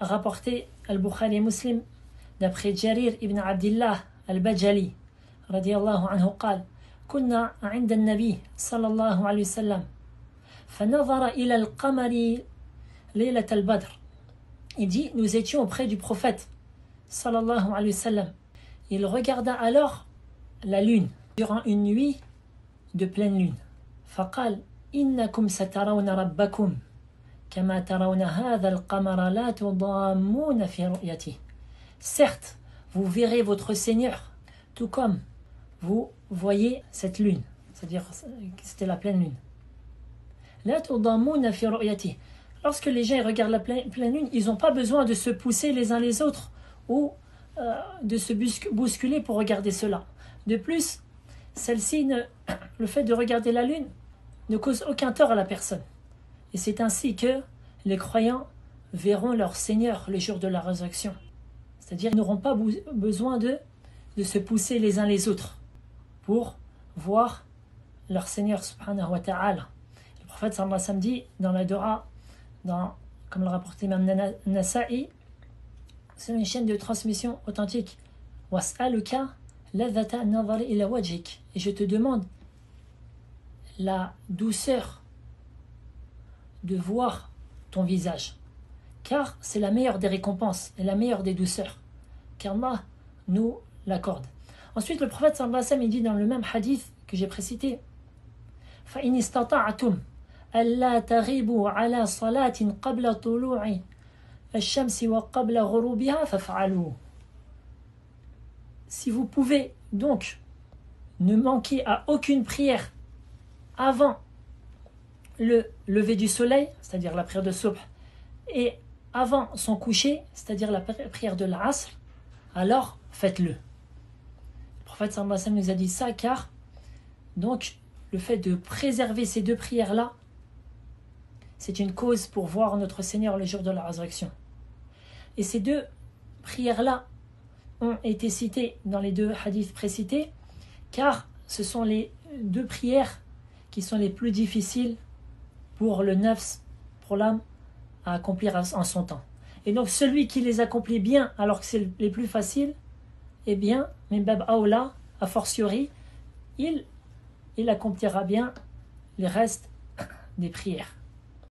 rapporté Al-Bukhari Muslim d'après Jarir ibn Abdillah Al-Bajali radiyallahu anhu قال كنا عند النبي صلى الله عليه وسلم فنظر إلى القمر ليلة البدر. Il dit, nous étions auprès du prophète sallallahu alayhi wa sallam. Il regarda alors la lune durant une nuit de pleine lune. فقال إنكم سترون ربكم كما ترون هذا القمر لا تضامون في رؤيته. Certes, vous verrez votre Seigneur tout comme vous voyez cette lune, c'est-à-dire que c'était la pleine lune. لا تضامون في رؤيته. Lorsque les gens regardent la pleine lune, ils n'ont pas besoin de se pousser les uns les autres ou de se bousculer pour regarder cela. De plus, le fait de regarder la lune ne cause aucun tort à la personne. Et c'est ainsi que les croyants verront leur Seigneur le jour de la résurrection. C'est-à-dire qu'ils n'auront pas besoin de se pousser les uns les autres pour voir leur Seigneur subhanahu wa ta'ala. Le prophète sallallahu alayhi wa sallam dit dans la dua, comme le rapporté Imam Nasa'i, c'est une chaîne de transmission authentique. Was'aluka ladhata nazari ila wajhik. Et je te demande la douceur de voir ton visage, car c'est la meilleure des récompenses et la meilleure des douceurs, qu'Allah nous l'accorde. Ensuite, le prophète sallallahu alayhi wa sallam il dit dans le même hadith que j'ai précité, fa in istata'tum alla taghibu ala salatin qabla tulu'i ash-shamsi wa qabla ghurubiha faf'alu. Si vous pouvez donc ne manquer à aucune prière avant le lever du soleil, c'est-à-dire la prière de Subh, et avant son coucher, c'est-à-dire la prière de l'Asr, alors faites-le. Le prophète sallallahu alayhi wa sallam nous a dit ça car donc le fait de préserver ces deux prières-là, c'est une cause pour voir notre Seigneur le jour de la résurrection. Et ces deux prières-là ont été citées dans les deux hadiths précités car ce sont les deux prières qui sont les plus difficiles pour le nafs, pour l'âme, à accomplir en son temps. Et donc celui qui les accomplit bien alors que c'est les plus faciles, eh bien, min bab aoula, a fortiori, il accomplira bien les restes des prières.